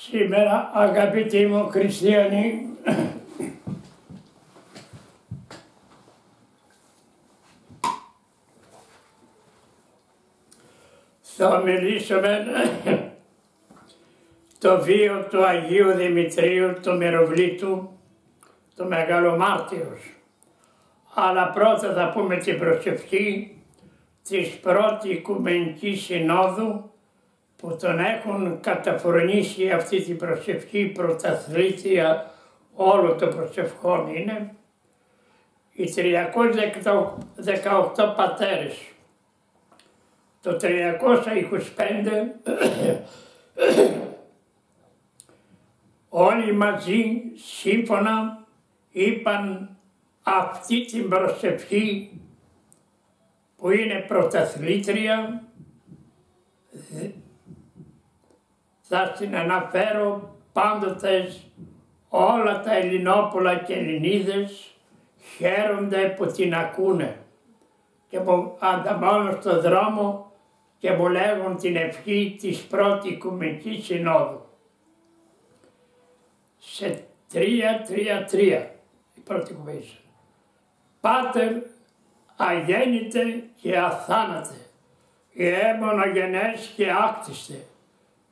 Σήμερα, αγαπητοί μου χριστιανοί, θα μιλήσουμε το βίο του Αγίου Δημητρίου του Μυροβλήτου, του Μεγαλομάρτυρος. Αλλά πρώτα θα πούμε την προσευχή της πρώτη Οικουμενικής Συνόδου που τον έχουν καταφρονήσει αυτή την προσευχή, πρωταθλήτρια όλων των προσευχών είναι οι 318 πατέρες. Το 325 όλοι μαζί σύμφωνα είπαν αυτή την προσευχή που είναι πρωταθλήτρια. Θα την αναφέρω πάντοτε, όλα τα Ελληνόπουλα και Ελληνίδες χαίρονται που την ακούνε και μου ανταμώνουν στον δρόμο και μου λέγουν την ευχή της πρώτη Οικουμενικής Συνόδου. Σε 3-3-3 η πρώτη Οικουμενική. Πάτερ αγέννητε και αθάνατε, μονογενές και άκτιστε,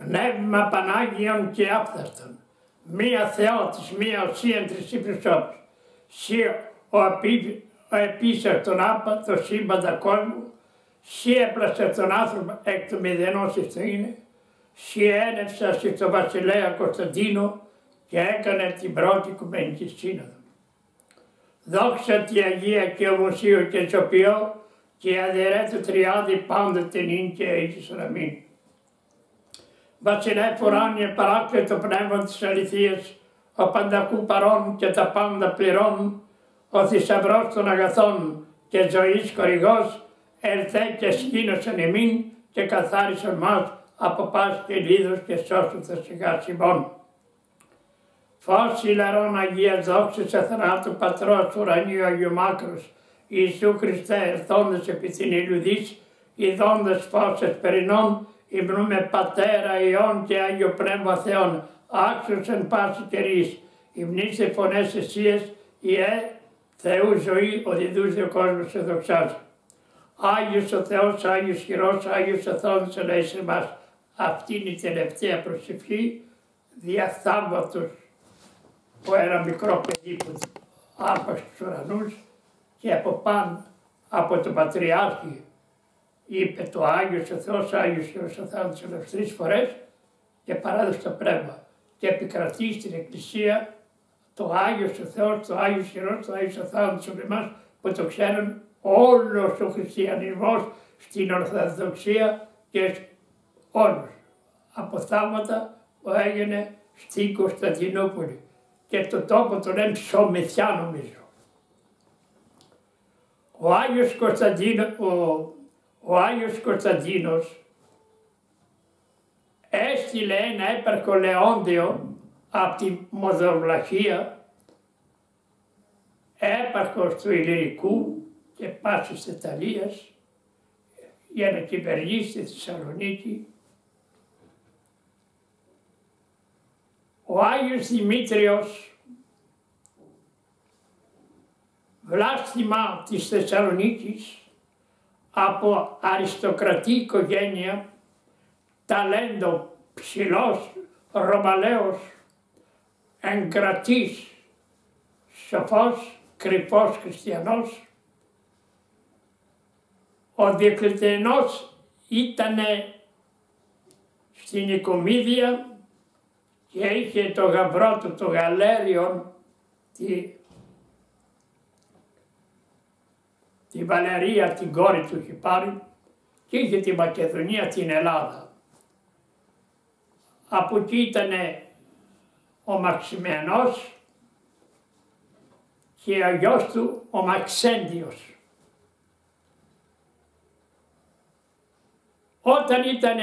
πνεύμα Πανάγιον και άφθαρτον, μία Θεότης, μία ουσίαν τρισή προσώπους, σύ ο επίσης τον άπα, το σύμπαντα κόσμου, σύ έπλασε τον άνθρωπο εκ του μηδενός εις το είναι, σύ ένευσας εις το βασιλέα Κωνσταντίνο και έκανε την πρώτη Οικουμενική Σύνοδο. Δόξα τη Αγία και ομοσίου και σωπιό και αδερέτου τριάδη πάντοτε νυν και εις αμήν. Βασιλεύ ουράνιε παράκλητο πνεύμα της αληθείας, ο πανταχού παρών και τα πάντα πληρών, ο θησαυρός των αγαθών και ζωής χορηγός, ελθέ και σκήνωσεν εμήν και καθάρισον μας από πάση και λίδος και σώσου τα σιγά ημών. Φως ηλαρών Αγίας δόξης αθανάτου Πατρός ουρανίου Αγίου Μάκρος, Ιησού Χριστέ ερθόντες επί την ηλουδής, ειδώντες φως εσπερινών, υμνούμε Πατέρα, Υιόν και Άγιο Πνεύμα Θεόν, άξιος εν πάση καιρής, υμνήσε φωνές εσίες, Θεού ζωή, ο διδούσε ο κόσμος σε δοξάζει. Άγιος ο Θεός, Άγιος χειρός, Άγιος αθώος ελέησε εμάς. Αυτή είναι η τελευταία προσευχή δια θαύματος που ένα μικρό παιδί που άρπαξε στους ουρανούς και από πάνω από τον Πατριάρχη είπε το Άγιος ο Θεός, Άγιος χειρός αθώος ελέησε 3 φορές και παράδοσε το πνεύμα και επικρατεί στην Εκκλησία το Άγιος ο Θεός, το Άγιος χειρός, το Άγιος αθάνατος sobre εμάς που το ξέρουν όλος ο χριστιανισμός στην Ορθοδοξία και όλους από θαύματα που έγινε στην Κωνσταντινούπολη και το τόπο το λένε Ψωμεθιά νομίζω. Ο Άγιος Κωνσταντίνος έστειλε ένα έπαρχο Λεόντιο από τη Μοδοβλαχία, έπαρχος του Ηλυρικού και πάσης της Ιταλίας για να κυβερνήσει τη Θεσσαλονίκη. Ο Άγιος Δημήτριος, βλάστημα της Θεσσαλονίκης από αριστοκρατή οικογένεια, ταλέντο ψηλός, ρωμαλαίος, εγκρατής, σοφός, κρυφός χριστιανός. Ο Διοκλητιανός ήταν στην Οικομίδια και είχε το γαμπρό του, το Γαλέριον, τη Βαλερία, την κόρη του είχε πάρει και είχε τη Μακεδονία, την Ελλάδα. Από εκεί ήταν ο Μαξιμιανός και ο γιος του ο Μαξέντιος. Όταν ήταν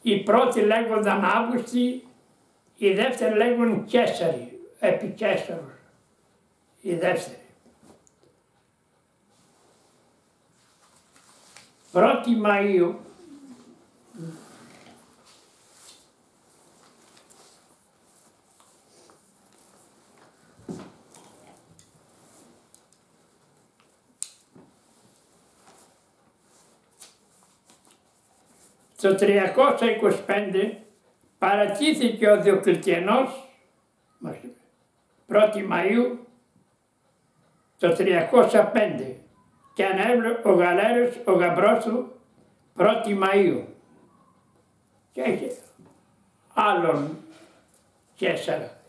οι πρώτοι λέγονταν Αύγουστοι, οι δεύτεροι λέγονταν Κέσσαροι, επί Κέσσαρους, οι δεύτεροι. 1η Μαΐου Το 325 παρατήθηκε ο Διοκλητιανός 1η Μαΐου το 305 και ανέβη ο Γαλέριος ο γαμπρός του 1η Μαΐου και είχε άλλον 4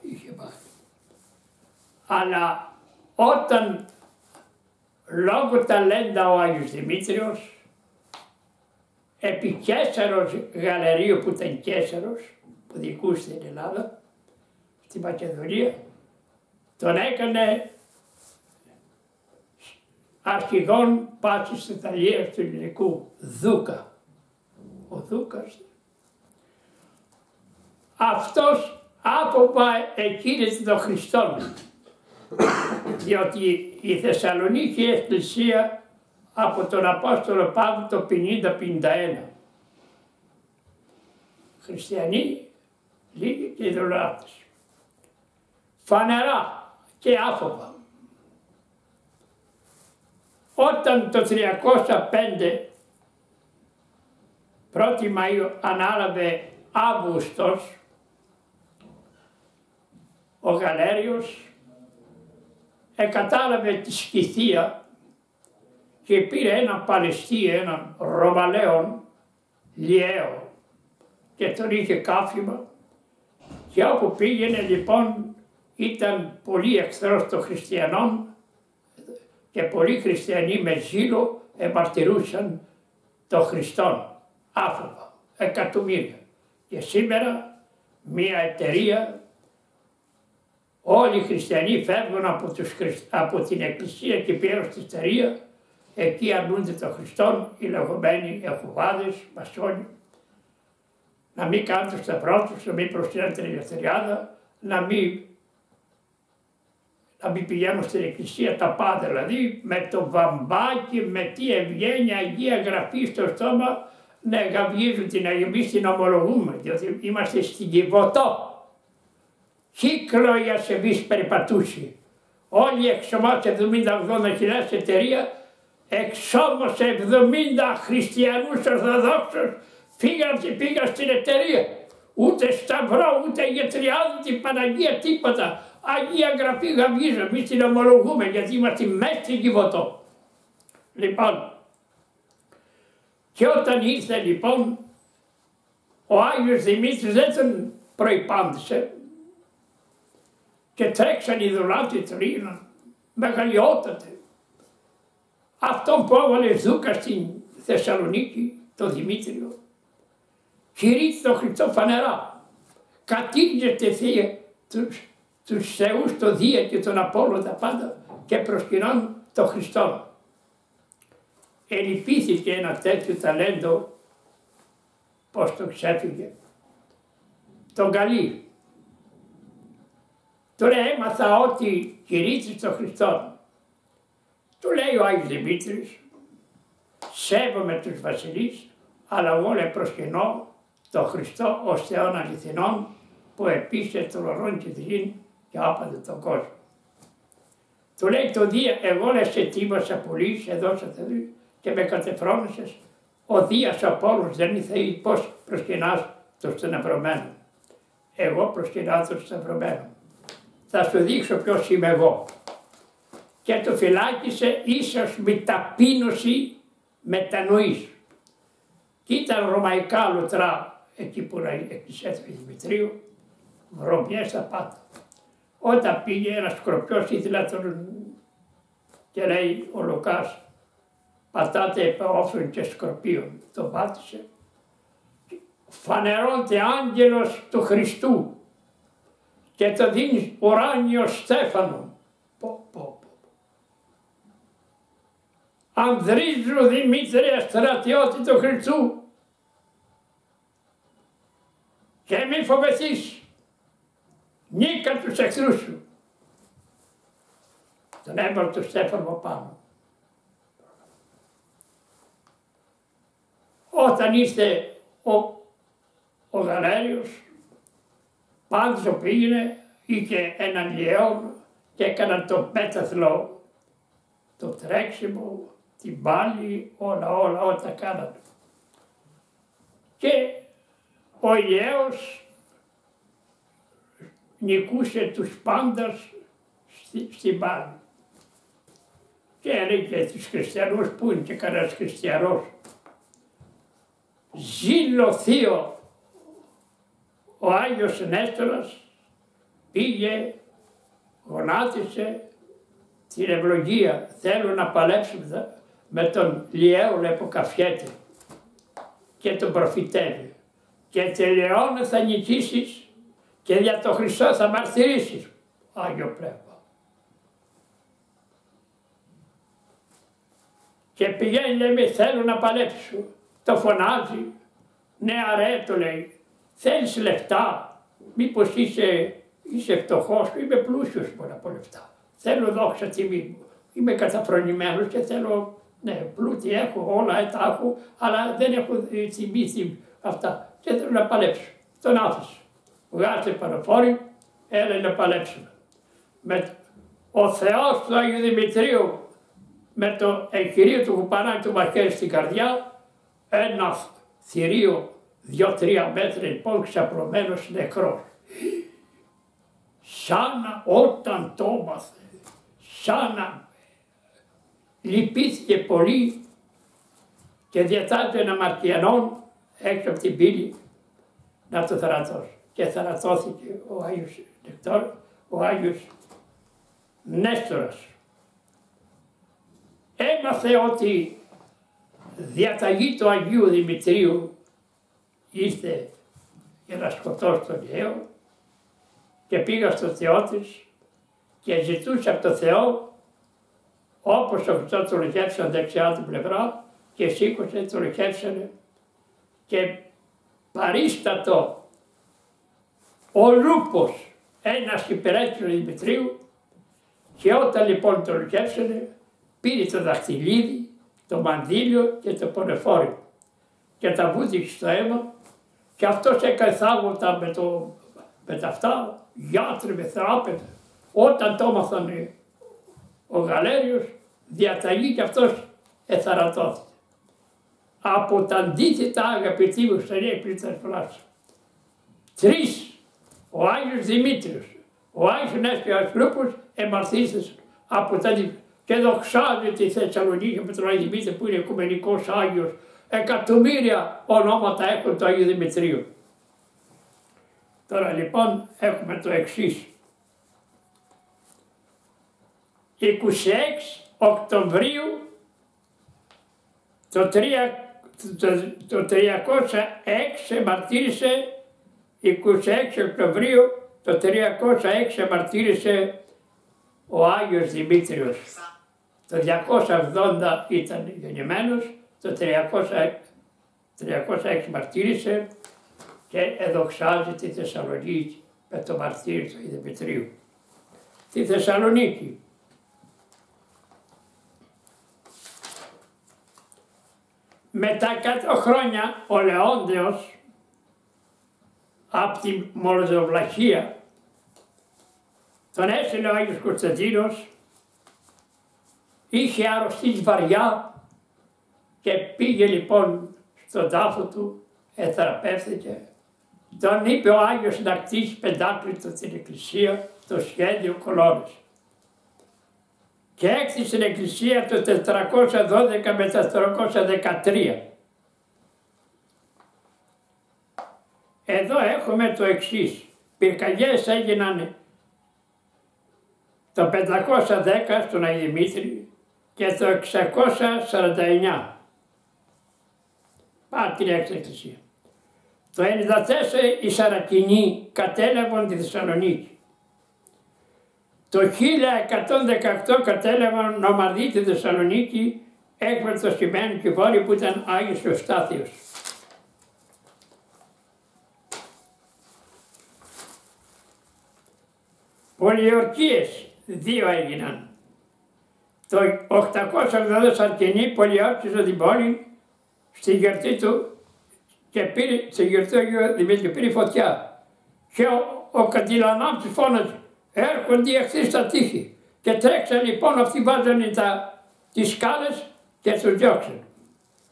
είχε πάει. Αλλά όταν λόγω ταλέντα ο Άγιος Δημήτριος επί Καίσαρος Γαλερίου που ήταν Καίσαρος που δικούσε στην Ελλάδα, στη Μακεδονία, τον έκανε αρχηγόν πάσης της Ιταλίας του ελληνικού Δούκα. Ο Δούκας. Αυτός άποψε εκήρυξε τον Χριστόν, διότι η Θεσσαλονίκη Εκκλησία από τον Απόστολο Παύλο το 50-51. Χριστιανοί, λίγοι και ειδωλολάτρες. Φανερά και άφοβα. Όταν το 305, 1η Μαΐου, ανάλαβε Αύγουστος, ο Γαλέριος εκατάλαβε τη Σκυθία και πήρε έναν Παλαιστή, έναν Ρωμαλαίον Λιαίο και τον είχε κάφημα και όπου πήγαινε λοιπόν ήταν πολύ εχθρός των χριστιανών και πολλοί χριστιανοί με ζήλο εμαρτυρούσαν τον Χριστόν άφοβα, εκατομμύρια. Και σήμερα μια εταιρεία, όλοι οι χριστιανοί φεύγουν από την εκκλησία και πήραν στην εταιρεία, εκεί αρνούνται τον Χριστόν, οι λεγόμενοι Εχωβάδες, Μασόνοι, να μην κάνουν τους σταυρό τους, να μην προστείνουν την ελευθεριάδα, να μην πηγαίνουν στην εκκλησία τα πάντα, δηλαδή με το βαμβάκι, με τι ευγένεια, Αγία Γραφή στο στόμα, να γαβγίζουν την Αγία, εμείς την ομολογούμε, διότι είμαστε στην Κιβωτό. Κύκλο οι ασεβείς περιπατούσι. Όλοι εξωμάς 70-80 εταιρεία, εξόμως 70 χριστιανούς Ορθοδόξους φύγαν και πήγαν στην εταιρεία. Ούτε σταυρό, ούτε γετριάδη, την Παναγία, τίποτα. Αγία Γραφή γαβγίζω, εμείς την ομολογούμε γιατί είμαστε μέσα στην Κιβωτό. Λοιπόν, και όταν ήρθε λοιπόν ο Άγιος Δημήτρης δεν τον προϋπάντησε και τρέξαν οι δουλάτοι του έγιναν μεγαλειότατε. Αυτόν που έβαλε Δούκα στην Θεσσαλονίκη, το Δημήτριο, κηρύττει τον Χριστό φανερά. Κατήργεται θεία τους θεούς, το Δία και τον Απόλλωνα τα πάντα και προσκυνών τον Χριστό. Ελυπήθηκε ένα τέτοιο ταλέντο, πώς το ξέφυγε, τον καλεί. Του λέει έμαθα ότι κηρύττεις τον Χριστό. Του λέει ο Άγιος Δημήτρης, σέβομαι τους βασιλείς, αλλά εγώ προσκυνώ τον Χριστό ως Θεόν αληθινόν που επίσε τον ορών και τη γη και άπαντε τον κόσμο. Του λέει το Δία, εγώ σε τίμωσα πολύ, σε δώσα παιδί και με κατεφρόνησες. Ο Δίας Απόλλωνας δεν ήθελε πώς προσκυνάς τον στενευρωμένο. Εγώ προσκυνάω τον στενευρωμένο. Θα σου δείξω ποιος είμαι εγώ. Και το φυλάκισε ίσως με ταπείνωση μετανοής. Και ήταν ρωμαϊκά λουτρά εκεί που είναι η εκκλησία του Δημητρίου, βρωμιές στα πάτα. Όταν πήγε ένας σκορπιός ήθελε τον και λέει ο Λουκάς, πατάτε επ' όφρον και σκορπίων. Τον πάτησε. Φανερώνται άγγελος του Χριστού και το δίνει ουράνιο στέφανο. Ανδρίζου Δημήτρια στρατιώτη του Χριστού και μη φοβηθείς, νίκα τους εχθρούς σου. Τον έβαλε το στέφανο πάνω. Όταν ήρθε ο Γαλέριος, πάντως πήγαινε, είχε έναν λιέον και έκαναν το πέταθλο, το τρέξιμο, την πάλη, όλα τα κάνανε. Και ο ιερέος νικούσε τους πάντας στην πάλη. Και έλεγε τους χριστιανούς, που είναι και κανένας χριστιανός, ζήλο θείο, ο Άγιος Νέστορας πήγε, γονάτισε την ευλογία. Θέλω να παλέψουμε με τον Λιέολε που καφιέται και τον προφητεύει. Και τελειώνε θα νικήσεις και για το Χριστό θα μαρτυρήσεις. Άγιο Πνεύμα. Και πηγαίνει, λέει, θέλω να παλέψω. Το φωνάζει. Ναι, αρέ, το λέει. Θέλεις λεφτά. Μήπως είσαι φτωχός. Είμαι πλούσιος μόνο από λεφτά. Θέλω δόξα τιμή μου. Είμαι καταφρονημένος και θέλω, ναι, πλούτη έχω, όλα τα έχω, αλλά δεν έχω τιμή αυτά. Και θέλω να παλέψω. Τον άφησε. Βγάζε πανοφόρη, έλα να παλέψουμε. Ο Θεός του Αγίου Δημητρίου, με το εγχειρίο του κουπανάκι του μαχαίρι στην καρδιά, ένα θηρίο 2-3 μέτρα λοιπόν ξαπλωμένος νεκρός. Σαν όταν το έμαθε, σαν να λυπήθηκε πολύ και διατάται ένα μαρτιανόν έξω από την πύλη να το θανατώσει. Και θανατώθηκε ο Άγιος Νεκτόρ, ο Άγιος Νέστορας. Έμαθε ότι διαταγή του Αγίου Δημητρίου ήρθε για να σκοτώσει τον ιερέο και πήγα στο Θεό της και ζητούσε από τον Θεό, όπως ο Χριστός το λογεύσανε δεξιά του πλευρά και σήκωσε, το λογεύσανε και παρίστατο ο Λούπος, ένας υπηρέτης του Δημητρίου, και όταν λοιπόν το λογεύσανε πήρε το δαχτυλίδι, το μανδύλιο και το πονεφόριο και τα βούτυξε στο αίμα και αυτός έκανε θαύματα με τα αυτά, γιατροί με θεράπευε. Όταν το έμαθαν ο Γαλέριος, διαταγή και αυτός εθαρατώθηκε. Από τα αντίθετα, αγαπητοί μου, στενή εκπλήττας φλάσσα. Τρεις, ο Άγιος Δημήτριος, ο Άγιος Νέστορας Λούπος εμαρτύρησαν από τα αντίθετα. Και δοξάζεται η Θεσσαλονίκη με τον Άγιο Δημήτρη που είναι οικουμενικός Άγιος. Εκατομμύρια ονόματα έχουν το Άγιο Δημητρίου. Τώρα λοιπόν έχουμε το εξής. 26 Οκτωβρίου το 306 εμαρτύρησε, 26 Οκτωβρίου το 306 εμαρτύρησε ο Άγιος Δημήτριος. Το 280 ήταν γεννημένος, το 306 μαρτύρησε και εδοξάζει τη Θεσσαλονίκη με το μαρτύριο του Δημητρίου. Τη Θεσσαλονίκη. Μετά 100 χρόνια ο Λεόντεος από τη Μολδοβλαχία τον έστειλε ο Άγιος Κωνσταντίνος, είχε αρρωστήσει βαριά και πήγε λοιπόν στον τάφο του, εθεραπεύθηκε. Τον είπε ο Άγιος να κτίσει πεντάκλητο την εκκλησία, το σχέδιο κολόνες. Και έκτισε την εκκλησία το 412 με 413. Εδώ έχουμε το εξής. Πυρκαγιές έγιναν το 510 στον Αγιο Δημήτρη και το 649. Πάτε την έξω εκκλησία. Το 1994 οι Σαρακινοί κατέλαβαν τη Θεσσαλονίκη. Το 1118 κατέλαβαν νομαδί τη Θεσσαλονίκη έξω το Σιμένη και Βόρειο που ήταν Άγιος Ευστάθιος. Πολιορκίες δύο έγιναν. Το 880 Σαρκινοί πολιόρκησαν την πόλη στη γιορτή του και πήρε, στη γιορτή του Αγίου Δημήτρη πήρε φωτιά. Και ο Καντιλανάπτης φώναζε, έρχονται οι εχθροί στα τείχη. Και τρέξαν λοιπόν, αυτοί βάζανε τις σκάλες και τους διώξαν.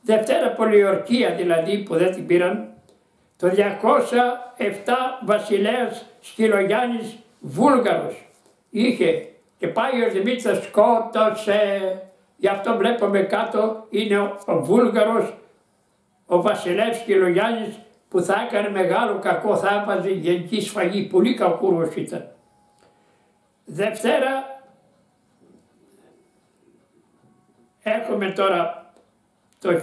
Δευτέρα πολιορκία δηλαδή που δεν την πήραν, Το 207 βασιλέας Σκυλογιάννης Βούλγαρος είχε και πάει ο Δημήτρης σκότωσε. Γι' αυτό βλέπουμε κάτω είναι ο Βούλγαρος, ο βασιλεύς Σκυλογιάννης που θα έκανε μεγάλο κακό, θα έβαζε γενική σφαγή, πολύ κακούρος ήταν. Δευτέρα έχουμε τώρα το 904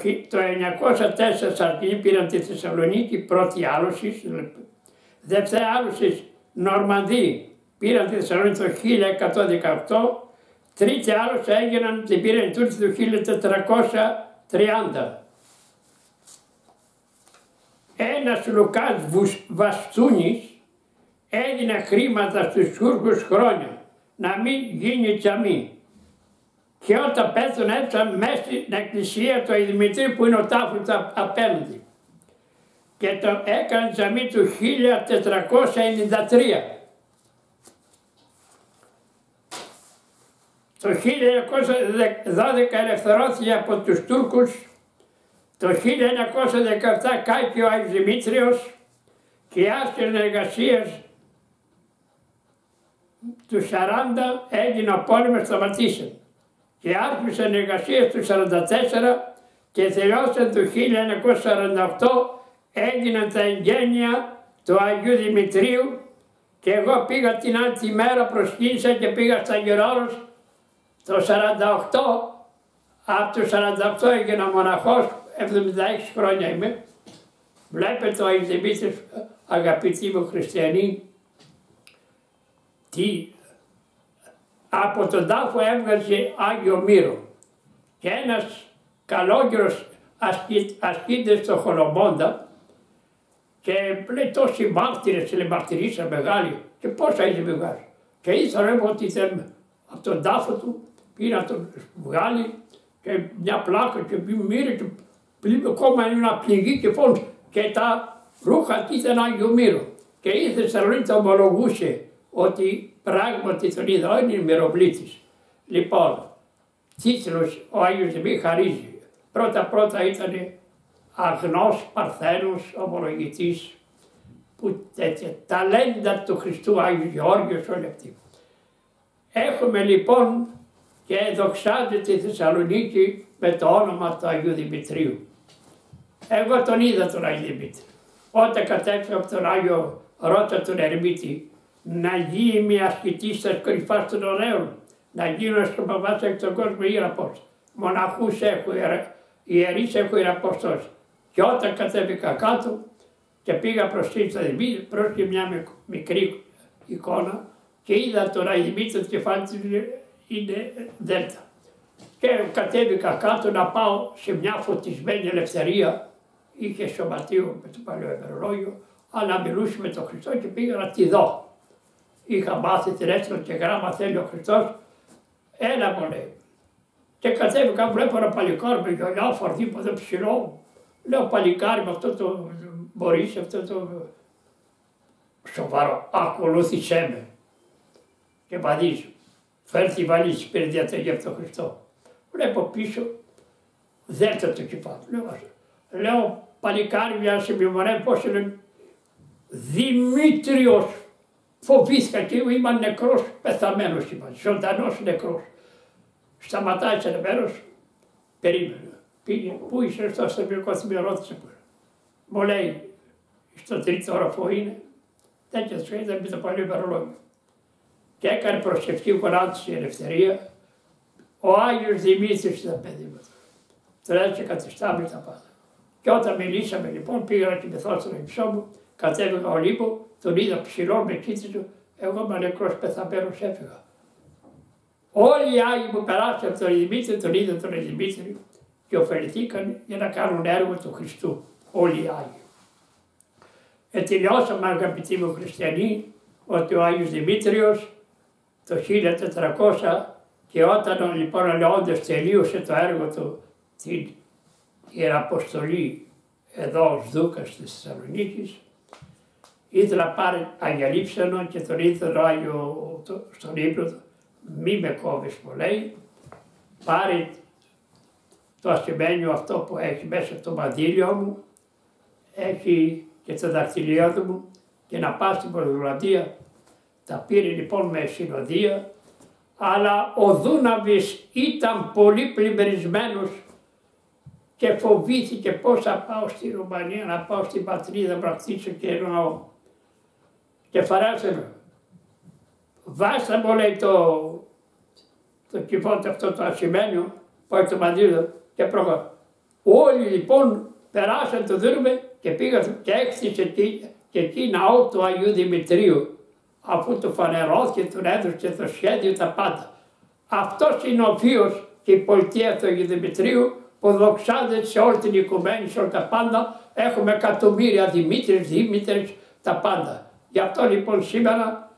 Σαρκινοί πήραν τη Θεσσαλονίκη, πρώτη άλωση. Δεύτερη άλωση Νορμανδοί πήραν τη Θεσσαλονίκη το 1118. Τρίτη άλωση έγιναν, την πήραν οι Τούρκοι το 1430. Ένας Λουκάς Βαστούνης έδινε χρήματα στους Τούρκους χρόνια να μην γίνει τζαμί. Και όταν πέθανε έψαν μέσα στην εκκλησία του Δημητρίου που είναι ο τάφος απέναντι. Και το έκανε τζαμί του 1493. Το 1912 ελευθερώθηκε από τους Τούρκους. Το 1917 κάπηκε ο Άγιος Δημήτριος και οι άσκες εργασίες του 40 έγινε ο πόλεμος, σταματήσαν. Και άρχισαν εργασίες του 1944 και τελειώσαν το 1948, έγιναν τα εγγένεια του Αγίου Δημητρίου και εγώ πήγα την άλλη μέρα, προσκύνησα και πήγα στα Γερόλος το 1948. Από το 1948 έγινα μοναχός, 76 χρόνια είμαι. Βλέπετε ο Αγίος Δημήτρης, αγαπητοί μου χριστιανοί, τι από τον τάφο έβγαζε Άγιο Μύρο και ένας καλόγερος ασκήτης στο Χολομόντα και λέει τόσοι μάρτυρες, λέει μαρτυρήσα μεγάλη και πόσα είχε βγάζει. Και ήθελα ότι από τον τάφο του πήρε να τον βγάλει και μια πλάκα και μοίρε και ακόμα ένα πληγή και φόνος και τα ρούχα ήταν Άγιο Μύρο. Και η Θεσσαλονίκη το ομολογούσε ότι πράγματι τον είδα, είναι ημεροβλήτης. Λοιπόν, τίτλος ο Άγιος Δημήτρης χαρίζει. Πρώτα ήταν αγνός Παρθένος, ομολογητής, που τέτοια ταλέντα του Χριστού Άγιος Γεώργιος όλοι αυτοί. Έχουμε λοιπόν και δοξάζεται η Θεσσαλονίκη με το όνομα του Αγίου Δημητρίου. Εγώ τον είδα τον Άγιο Δημήτρη. Όταν κατέφυγα από τον Άγιο Ρώτα τον Ερμήτη, να γίνει μια ασκητή στα κορυφά των ωραίων, να γίνω στον παπά εκ τον κόσμο ιεραπός. Μοναχούς έχω, ιερείς έχω ιεραπόστος. Και όταν κατέβηκα κάτω και πήγα προς τη Δημήτρη, πρόσχε μια μικρή εικόνα και είδα τον Άγιο Δημήτρη, το κεφάλι του είναι δέλτα. Και κατέβηκα κάτω να πάω σε μια φωτισμένη ελευθερία, είχε σωματείο με το παλιό ημερολόγιο, αλλά μιλούσε με τον Χριστό και πήγα να τη δω. Είχα μάθει την έστω και γράμμα θέλει ο Χριστός, έλα μου λέει. Και κατέβηκα, βλέπω ένα παλικάρι με γυαλιά, φορτί από εδώ ψηλό. Λέω παλικάρι με αυτό το μπορείς, αυτό το σοβαρό, ακολούθησέ με. Και βαδίζω. Φέρει τη βαλίση, πήρε διαταγή από τον Χριστό. Βλέπω πίσω, δέλτα το κεφάλι. Λέω παλικάρι, μια συμπλημωρέ, πώς λένε, Δημήτριος. Φοβήθηκα και είμαι νεκρός, πεθαμένος είμαι, ζωντανός νεκρός. Σταματάει σε ένα μέρος, περίμενε. Πήγε, πού είσαι στο αστυνομικό, με ρώτησε που. Μου λέει, στο τρίτο όροφο είναι, τέτοια σου είδα με το παλιό ημερολόγιο. Και έκανε προσευχή, γονάτισε η ελευθερία. Ο Άγιος Δημήτρης ήταν παιδί μου. Τον έτσι κατεστάμε τα πάντα. Και όταν μιλήσαμε λοιπόν, πήγα να κοιμηθώ στον ύψό μου, κατέβηκα Ολύμπο, τον είδα ψηλό με κοίταζε, εγώ είμαι νεκρός πεθαμένος έφυγα. Όλοι οι Άγιοι που περάσαν από τον Δημήτρη, τον είδαν τον Δημήτρη και ωφεληθήκαν για να κάνουν έργο του Χριστού. Όλοι οι Άγιοι. Τελειώσαμε αγαπητοί μου χριστιανοί ότι ο Άγιος Δημήτριος το 1400 και όταν λοιπόν ο Λεόντος τελείωσε το έργο του, την Ιεραποστολή εδώ ως Δούκας της Θεσσαλονίκης, ήθελα να πάρει αγιαλείψανο και τον ήθελε ο Άγιο στον ύπνο, μη με κόβεις μου λέει, πάρει το ασημένιο αυτό που έχει μέσα στο μαντήλιο μου, έχει και το δαχτυλιώδη μου και να πάω στην Πορτογαλία. Τα πήρε λοιπόν με συνοδεία, αλλά ο Δούναβης ήταν πολύ πλημμυρισμένος και φοβήθηκε πώς θα πάω στη Ρουμανία, να πάω στην πατρίδα, να χτίσω και εννοώ. Και φαράζομαι, βάστε μου λέει το κυβότο αυτό το ασημένιο, πάει το μαντήλο και προχωρά. Όλοι λοιπόν περάσαν το δίνουμε και πήγαν και έκτισε και εκεί ναό του Αγίου Δημητρίου. Αφού του φανερώθηκε, τον έδωσε το σχέδιο, τα πάντα. Αυτός είναι ο βίος και η πολιτεία του Αγίου Δημητρίου που δοξάζεται σε όλη την οικουμένη, σε όλα τα πάντα. Έχουμε εκατομμύρια Δημήτρες, τα πάντα. Γι' αυτό λοιπόν σήμερα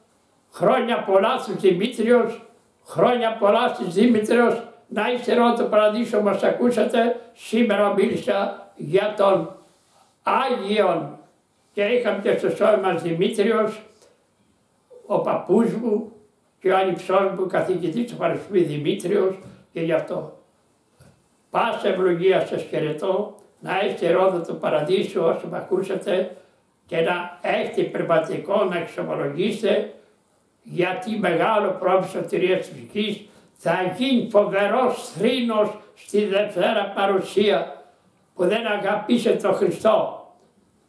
χρόνια πολλά στους Δημήτριος, χρόνια πολλά στις Δήμητριος, να είστε εδώ το παραδείσο μας ακούσατε. Σήμερα μίλησα για τον Άγιον και είχαμε και στο σώμα μας Δημήτριος, ο παππούς μου και ο ανιψός μου καθηγητής του Πανεπιστημίου Δημήτριος και γι' αυτό. Πάσα ευλογία σας χαιρετώ, να είστε Ρόδο του Παραδείσου όσο με ακούσατε και να έχετε πνευματικό να εξομολογήσετε γιατί μεγάλο πρόβλημα σωτηρίας της ψυχής θα γίνει φοβερός θρήνος στη Δευτέρα Παρουσία που δεν αγαπήσετε τον Χριστό.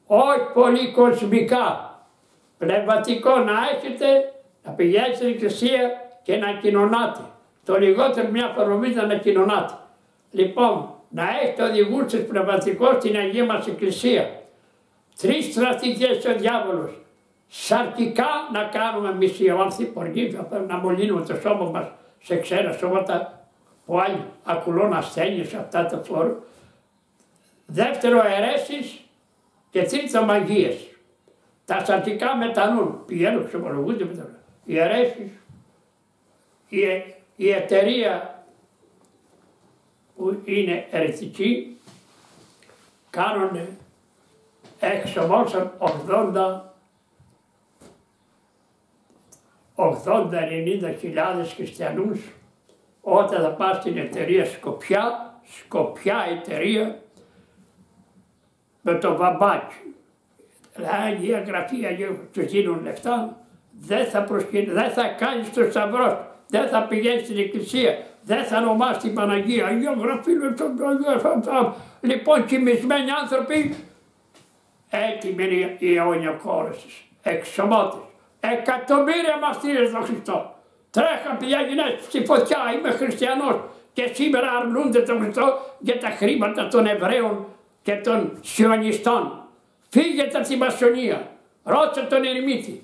Όχι πολύ κοσμικά, πνευματικό να έχετε, να πηγαίνετε στην εκκλησία και να κοινωνάτε. Το λιγότερο μια φορμίδα να κοινωνάτε. Λοιπόν, να έχετε οδηγούς σας πνευματικός στην Αγία μας Εκκλησία. 3 στρατηγικές ο διάβολος. Σαρκικά να κάνουμε εμείς οι άνθρωποι, να μολύνουμε το σώμα μας σε ξένα σώματα που άλλοι ακουλούν ασθένειες αυτά τα φόρου. Δεύτερο, αιρέσεις και τρίτο, μαγείες. Τα σαρκικά μετανούν, πηγαίνουν, ξεμολογούνται μετανούν. Οι αιρέσεις, η εταιρεία που είναι ερετική κάνουν εξομώσαν 80-90 χριστιανούς όταν θα πας στην εταιρεία Σκοπιά εταιρεία με το βαμπάκι. Αγία Γραφή, τους δίνουν λεφτά, δεν θα κάνεις το σταυρό, δεν θα πηγαίνεις στην εκκλησία, δεν θα ονομάσεις την Παναγία, Αγία Γραφή, λοιπόν κοιμισμένοι άνθρωποι, έτοιμοι είναι η αιώνια κόλαση, εξομότες. Εκατομμύρια μαρτύρες στον Χριστό. Τρέχα πια γυναίκες στη φωτιά, είμαι χριστιανός και σήμερα αρνούνται τον Χριστό για τα χρήματα των Εβραίων και των Σιωνιστών. Φύγετε από τη μασονία, ρώτησε τον ερημίτη.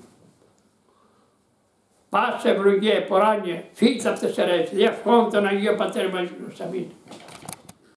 Πάσε ευλογία, εποράνια, φύγετε από τις αιρέσεις, διευχών τον Αγίο Πατέρα μας. Αμήν.